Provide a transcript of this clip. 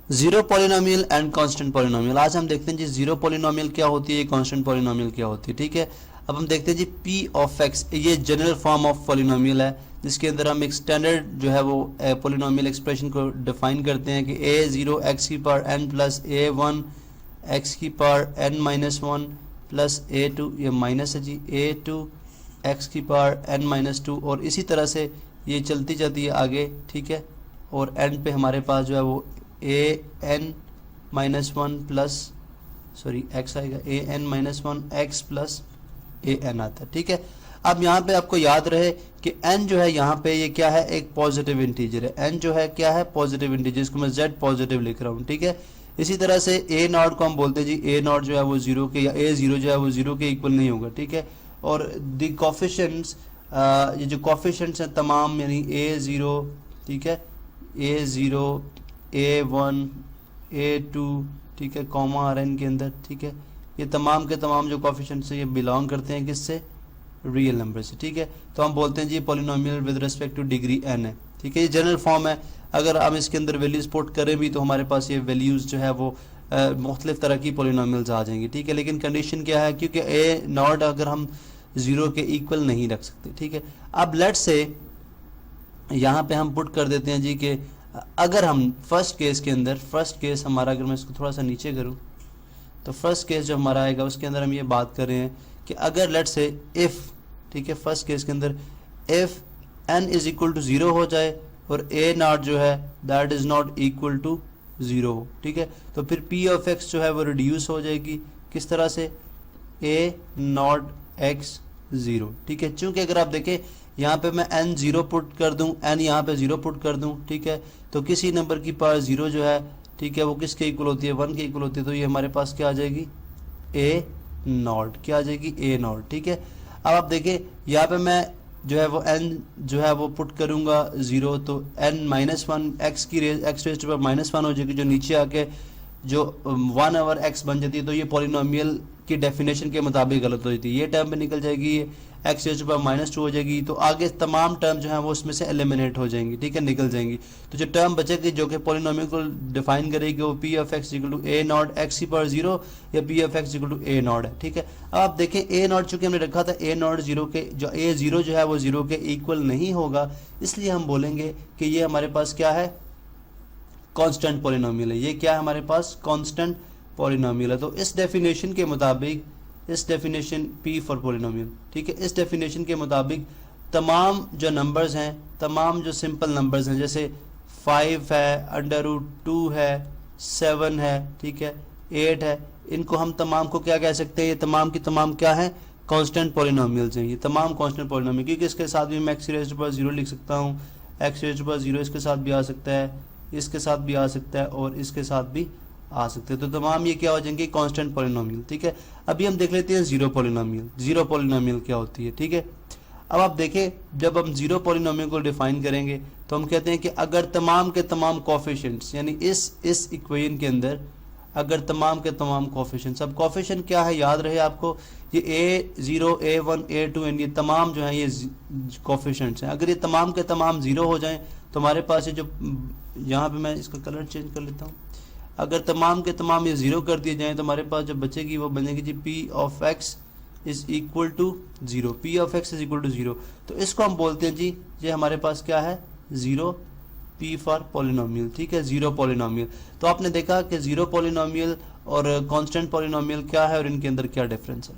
Zero polynomial and constant polynomial. आज हम देखते हैं जी जीरो पॉलिनोमियल क्या होती है, कांस्टेंट पॉलिनोमियल क्या होती है। ठीक है, अब हम देखते हैं जी पी ऑफ एक्स, ये जनरल फॉर्म ऑफ पॉलिनोमियल है जिसके अंदर हम एक स्टैंडर्ड जो है वो पॉलिनोमियल एक्सप्रेशन को डिफाइन करते हैं कि ए जीरो एक्स की power n plus a one x की power n minus one plus a two, ये माइनस है जी, ए टू एक्स की पावर एन माइनस टू, और इसी तरह से ये चलती जाती है आगे। ठीक है, और एंड पे हमारे पास जो है वो a n minus one plus sorry x आएगा, a n minus one x plus a n आता है। ठीक है, अब यहाँ पे आपको याद रहे कि n जो है यहाँ पे ये क्या है, एक पॉजिटिव इंटीजर है। n जो है क्या है, पॉजिटिव इंटीजर, इसको मैं z पॉजिटिव लिख रहा हूँ। ठीक है, इसी तरह से a नॉट को हम बोलते हैं जी, a नॉट जो है वो जीरो के, या a जीरो जो है वो जीरो के इक्वल नहीं होगा। ठीक है, और द कोफिशिएंट्स, ये जो कोफिशिएंट्स हैं तमाम, यानी a जीरो, ठीक है, a zero, a one, a two, ठीक है, कॉमा आ रहा है इनके अंदर। ठीक है, ये तमाम के तमाम जो कोफिशिएंट्स हैं ये बिलोंग करते हैं किससे, रियल नंबर से। ठीक है, तो हम बोलते हैं जी polynomial with respect to degree n है। ठीक है, ये जनरल फॉर्म है। अगर हम इसके अंदर वैल्यूज पुट करें भी तो हमारे पास ये वैल्यूज जो है वो मुख्तलिफ तरह की पॉलिनोमियल्स आ जाएंगी। ठीक है, लेकिन कंडीशन क्या है, क्योंकि ए नॉट अगर हम जीरो के इक्वल नहीं रख सकते। ठीक है, अब लेट्स से यहाँ पे हम पुट कर देते हैं जी कि अगर हम फर्स्ट केस के अंदर, फर्स्ट केस हमारा, अगर मैं इसको थोड़ा सा नीचे करूँ तो फर्स्ट केस जो हमारा आएगा उसके अंदर हम ये बात कर रहे हैं कि अगर लेट्स से इफ़, ठीक है, फर्स्ट केस के अंदर if n is equal to zero हो जाए और a नॉट जो है that is not equal to zero हो। ठीक है, तो फिर p ऑफ x जो है वो रिड्यूस हो जाएगी किस तरह से, a नॉट x ज़ीरो। ठीक है, चूंकि अगर आप देखें यहाँ पे मैं n ज़ीरो पुट कर दूँ, n यहाँ पे ज़ीरो पुट कर दूँ, ठीक है, तो किसी नंबर की पावर ज़ीरो जो है, ठीक है, वो किसके इक्वल होती है, वन के इक्वल होती है। तो ये हमारे पास क्या आ जाएगी, a नॉट, क्या आ जाएगी, a नॉट। ठीक है, अब आप देखें यहाँ पे मैं जो है वो n जो है वो पुट करूँगा ज़ीरो, तो n माइनस वन एक्स की x raise to power minus one हो जाएगी, जो नीचे आके जो 1 ओवर x बन जाती है। तो ये पॉलिनोमियल की डेफिनेशन के मुताबिक गलत हो जाती है, ये टर्म पे निकल जाएगी, ये x raise to power minus two हो जाएगी। तो आगे तमाम टर्म जो है वो उसमें से एलिमिनेट हो जाएंगी, ठीक है, निकल जाएंगी। तो जो टर्म बचेगी जो कि पॉलिनोमियल को डिफाइन करेगी वो p of x equal to a naught x की पावर जीरो या p of x equal to a naught है। ठीक है, अब आप देखें ए नॉट चूंकि हमने रखा था ए नॉट जीरो के, जो ए जीरो जो है वो जीरो के इक्वल नहीं होगा, इसलिए हम बोलेंगे कि ये हमारे पास क्या है, कांस्टेंट पॉलिनोमियल है। ये क्या है हमारे पास, कांस्टेंट पॉलिनोमियल है। तो इस डेफिनेशन के मुताबिक, इस डेफिनेशन पी फॉर पॉलिनोमियल, ठीक है, इस डेफिनेशन के मुताबिक तमाम जो नंबर्स हैं, तमाम जो सिंपल नंबर्स हैं, जैसे 5 है, अंडर रूट 2 है, 7 है, ठीक है, 8 है, इनको हम तमाम को क्या कह सकते हैं, ये तमाम की तमाम क्या है, कांस्टेंट पॉलिनोमियल्स हैं। ये तमाम कांस्टेंट पॉलिनोमियल, क्योंकि इसके साथ भी मैं x raise to power zero लिख सकता हूँ, x raise to power zero इसके साथ भी आ सकता है, इसके साथ भी आ सकता है और इसके साथ भी आ सकते हैं। तो तमाम ये क्या हो जाएंगे, कांस्टेंट पॉलिनोमियल। ठीक है, अभी हम देख लेते हैं जीरो पॉलिनोमियल। जीरो पॉलिनोमियल क्या होती है, ठीक है, अब आप देखें जब हम जीरो पॉलिनोमियल को डिफाइन करेंगे तो हम कहते हैं कि अगर तमाम के तमाम कोफिशिएंट्स, यानी इस इक्वेशन के अंदर अगर तमाम के तमाम कोफिशिएंट्स, अब कोफिशिएंट क्या है याद रहे आपको, ये a0, a1, a2 एंड ये तमाम जो हैं ये कोफिशिएंट्स हैं, अगर ये तमाम के तमाम जीरो हो जाएं तो हमारे पास ये जो, यहाँ पे मैं इसका कलर चेंज कर लेता हूँ, अगर तमाम के तमाम ये जीरो कर दिए जाएं तो हमारे पास जो बचेगी वो बनेगी जी p of x is equal to zero, p of x is equal to zero. तो इसको हम बोलते हैं जी, ये हमारे पास क्या है, जीरो पी फॉर पॉलिनोमियल। ठीक है, जीरो पॉलिनोमियल। तो आपने देखा कि जीरो पॉलिनोमियल और कांस्टेंट पॉलिनोमियल क्या है और इनके अंदर क्या डिफरेंस है।